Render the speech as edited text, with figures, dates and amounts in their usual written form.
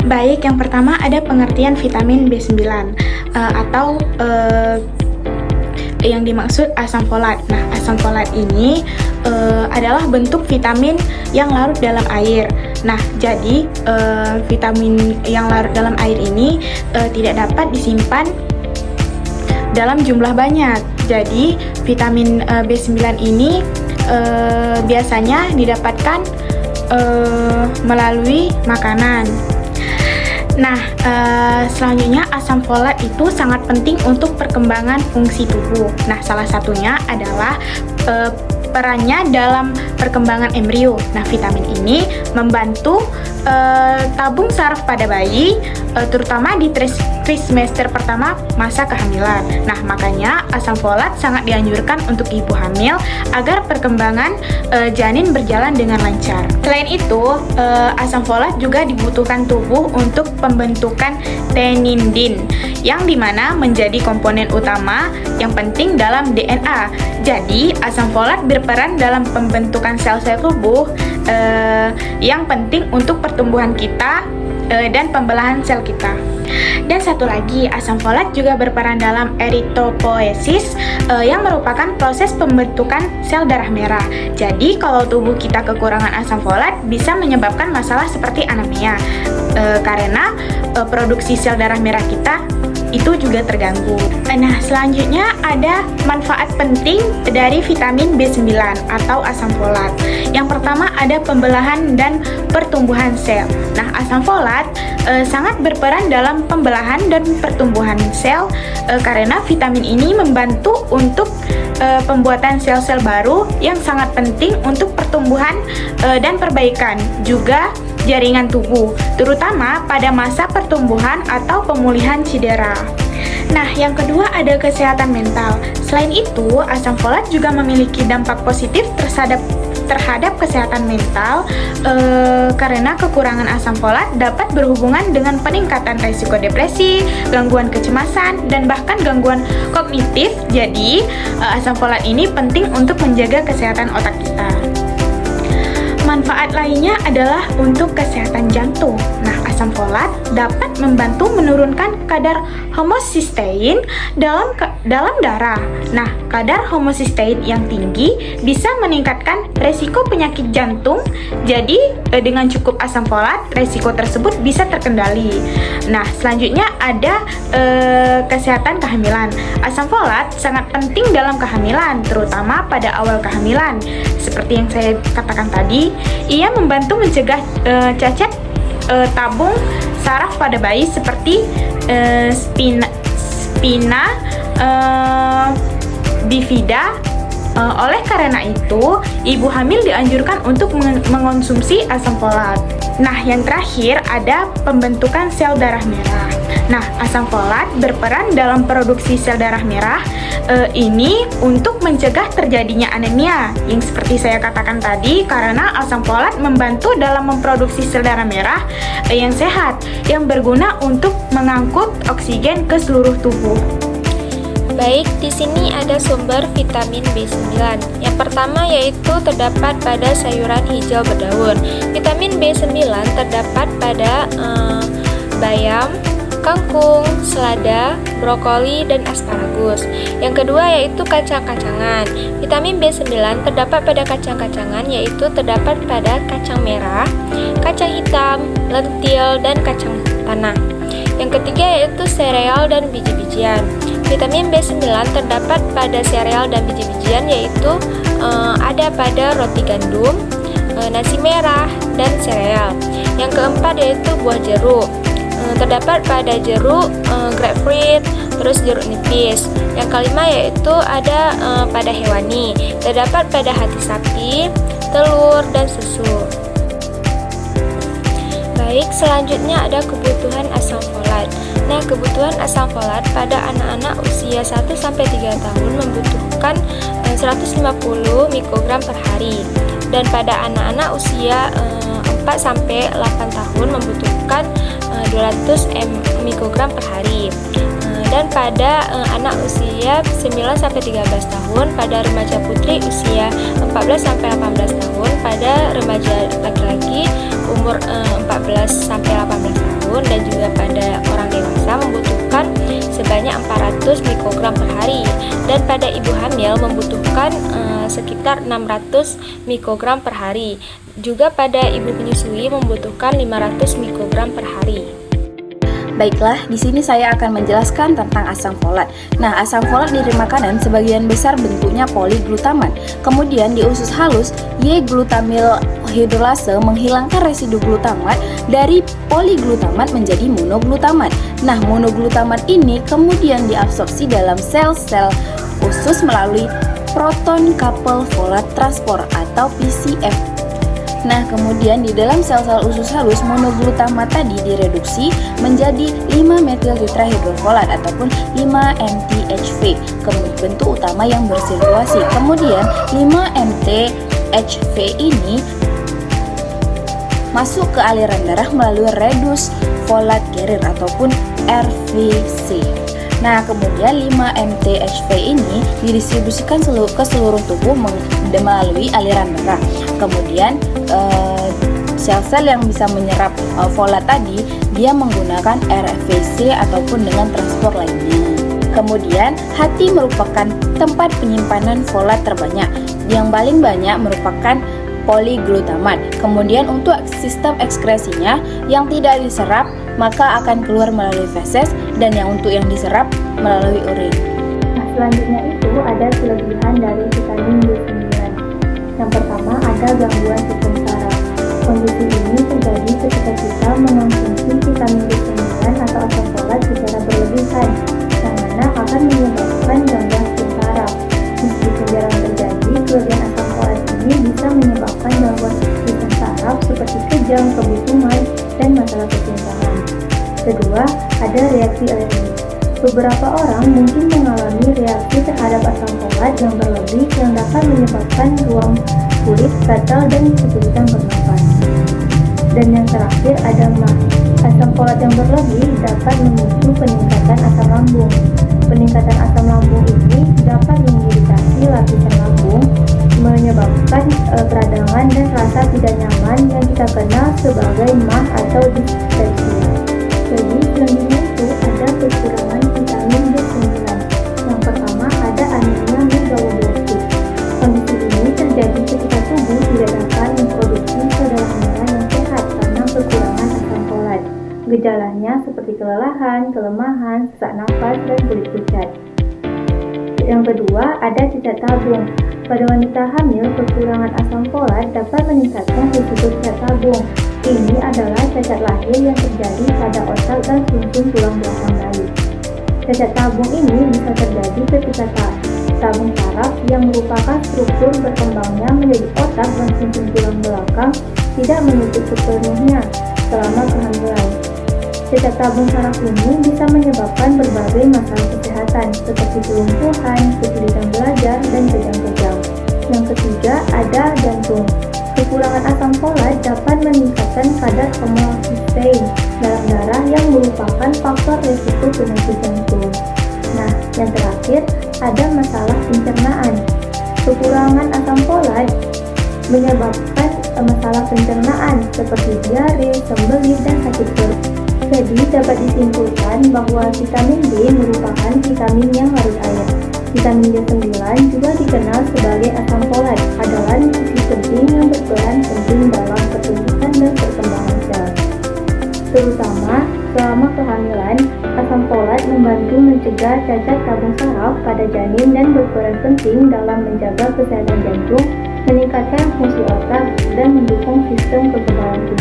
Baik, yang pertama ada pengertian vitamin B9 atau yang dimaksud asam folat. Nah, asam folat ini adalah bentuk vitamin yang larut dalam air. Nah, jadi vitamin yang larut dalam air ini tidak dapat disimpan dalam jumlah banyak. Jadi, vitamin B9 ini biasanya didapatkan melalui makanan. Nah, selanjutnya asam folat itu sangat penting untuk perkembangan fungsi tubuh. Nah, salah satunya adalah perannya dalam perkembangan embrio. Nah, vitamin ini membantu tabung saraf pada bayi, terutama di trimester pertama masa kehamilan. Nah, makanya asam folat sangat dianjurkan untuk ibu hamil agar perkembangan janin berjalan dengan lancar. Selain itu, asam folat juga dibutuhkan tubuh untuk pembentukan tenindin, yang dimana menjadi komponen utama yang penting dalam DNA. Jadi, asam folat berperan dalam pembentukan sel-sel tubuh yang penting untuk pertumbuhan kita dan pembelahan sel kita. Dan satu lagi, asam folat juga berperan dalam eritropoiesis yang merupakan proses pembentukan sel darah merah. Jadi, kalau tubuh kita kekurangan asam folat bisa menyebabkan masalah seperti anemia karena produksi sel darah merah kita itu juga terganggu. Nah, selanjutnya ada manfaat penting dari vitamin B9 atau asam folat. Yang pertama ada pembelahan dan pertumbuhan sel. Nah, asam folat sangat berperan dalam pembelahan dan pertumbuhan sel karena vitamin ini membantu untuk pembuatan sel-sel baru yang sangat penting untuk pertumbuhan dan perbaikan juga jaringan tubuh, terutama pada masa pertumbuhan atau pemulihan cedera. Nah, yang kedua ada kesehatan mental. Selain itu, asam folat juga memiliki dampak positif terhadap kesehatan mental karena kekurangan asam folat dapat berhubungan dengan peningkatan risiko depresi, gangguan kecemasan, dan bahkan gangguan kognitif. Jadi, asam folat ini penting untuk menjaga kesehatan otak kita. Manfaat lainnya adalah untuk kesehatan jantung. Nah, asam folat dapat membantu menurunkan kadar homocysteine dalam darah. Nah, kadar homocysteine yang tinggi bisa meningkatkan resiko penyakit jantung. Jadi, dengan cukup asam folat, resiko tersebut bisa terkendali. Nah, selanjutnya ada kesehatan kehamilan. Asam folat sangat penting dalam kehamilan, terutama pada awal kehamilan. Seperti yang saya katakan tadi, ia membantu mencegah cacat tabung saraf pada bayi seperti spina bifida. Oleh karena itu, ibu hamil dianjurkan untuk mengonsumsi asam folat. Nah, yang terakhir ada pembentukan sel darah merah. Nah, asam folat berperan dalam produksi sel darah merah ini untuk mencegah terjadinya anemia yang seperti saya katakan tadi, karena asam folat membantu dalam memproduksi sel darah merah yang sehat yang berguna untuk mengangkut oksigen ke seluruh tubuh. Baik, di sini ada sumber vitamin B9. Yang pertama yaitu terdapat pada sayuran hijau berdaun. Vitamin B9 terdapat pada bayam, kangkung, selada, brokoli, dan asparagus. Yang kedua yaitu kacang-kacangan. Vitamin B9 terdapat pada kacang-kacangan yaitu terdapat pada kacang merah, kacang hitam, lentil, dan kacang tanah. Yang ketiga yaitu sereal dan biji-bijian. Vitamin B9 terdapat pada sereal dan biji-bijian yaitu ada pada roti gandum, nasi merah, dan sereal. Yang keempat yaitu buah jeruk. Terdapat pada jeruk, grapefruit, terus jeruk nipis. Yang kelima yaitu ada pada hewani. Terdapat pada hati sapi, telur, dan susu. Baik, selanjutnya ada kebutuhan asam folat. Nah, kebutuhan asam folat pada anak-anak usia 1-3 tahun membutuhkan 150 mikrogram per hari. Dan pada anak-anak usia 4-8 tahun membutuhkan 200 mikrogram per hari. Dan pada anak usia 9-13 tahun, pada remaja putri usia 14-18 tahun, pada remaja laki-laki umur 14-18 tahun. bertahun dan juga pada orang dewasa membutuhkan sebanyak 400 mikrogram per hari, dan pada ibu hamil membutuhkan sekitar 600 mikrogram per hari. Juga pada ibu menyusui membutuhkan 500 mikrogram per hari. Baiklah, di sini saya akan menjelaskan tentang asam folat. Nah, asam folat dari makanan sebagian besar bentuknya poliglutamat. Kemudian di usus halus, Y-glutamil hidrolase menghilangkan residu glutamat dari poliglutamat menjadi monoglutamat. Nah, monoglutamat ini kemudian diabsorpsi dalam sel-sel usus melalui proton coupled folate transport atau PCF. Nah, kemudian di dalam sel-sel usus halus, monoglutamat tadi direduksi menjadi 5-metil-tetrahidrofolat ataupun 5-MTHF, bentuk utama yang bersirkulasi. Kemudian 5-MTHF ini masuk ke aliran darah melalui reduced folate carrier ataupun RVC. Nah, kemudian 5-MTHF ini didistribusikan ke seluruh tubuh melalui aliran darah. Kemudian sel-sel yang bisa menyerap folat tadi, dia menggunakan RVC ataupun dengan transport lainnya. Kemudian hati merupakan tempat penyimpanan folat terbanyak. Yang paling banyak merupakan poliglutamat. Kemudian untuk sistem ekskresinya, yang tidak diserap maka akan keluar melalui feses, dan yang untuk yang diserap melalui urin. Nah, selanjutnya itu ada kelebihan dari vitamin B9. Yang pertama ada gangguan sistem saraf. Kondisi ini terjadi ketika kita mengonsumsi vitamin B9 atau asam folat secara berlebihan, yang mana akan menyebabkan gangguan sistem saraf. Meskipun jarang terjadi, kelebihan asam folat ini bisa menyebabkan gangguan sistem saraf seperti kejang, kebutuhan, dan masalah kesimpangan. Kedua, ada reaksi alergi. Beberapa orang mungkin mengalami reaksi terhadap asam folat yang berlebih yang dapat menyebabkan ruam kulit gatal dan kesulitan bernafas. Dan yang terakhir ada MAH. Asam folat yang berlebih dapat memicu peningkatan asam lambung. Peningkatan asam lambung ini dapat mengiritasi lapisan lambung, menyebabkan peradangan dan rasa tidak nyaman yang kita kenal sebagai MAH atau dispepsia. Jadi selanjutnya itu ada kekurangan vitamin B9. Yang pertama ada anemia megaloblastik. Kondisi ini terjadi ketika tubuh tidak dapat memproduksi sel darah merah yang sehat karena kekurangan asam folat. Gejalanya seperti kelelahan, kelemahan, sesak nafas, dan kulit pucat. Yang kedua ada cacat tabung. Pada wanita hamil, kekurangan asam folat dapat meningkatkan risiko cacat tabung. Ini adalah cacat lahir yang terjadi pada otak dan sumsum tulang belakang bayi. Cacat tabung ini bisa terjadi ketika tabung saraf yang merupakan struktur berkembangnya menjadi otak dan sumsum tulang belakang tidak menutup sepenuhnya selama kehamilan. Cacat tabung saraf ini bisa menyebabkan berbagai masalah kesehatan seperti kelumpuhan, kesulitan belajar, dan kejang-kejang. Yang ketiga ada jantung. Kekurangan asam folat dapat meningkatkan kadar homocysteine dalam darah yang merupakan faktor risiko penyakit jantung. Nah, yang terakhir ada masalah pencernaan. Kekurangan asam folat menyebabkan masalah pencernaan seperti diare, sembelit, dan sakit perut. Jadi dapat disimpulkan bahwa vitamin D merupakan vitamin yang larut air. Vitamin B9 juga dikenal sebagai asam folat, adalah nutrisi penting yang berperan penting dalam pertumbuhan dan perkembangan sel. Terutama selama kehamilan, asam folat membantu mencegah cacat tabung saraf pada janin dan berperan penting dalam menjaga kesehatan jantung, meningkatkan fungsi otak, dan mendukung sistem kekebalan tubuh.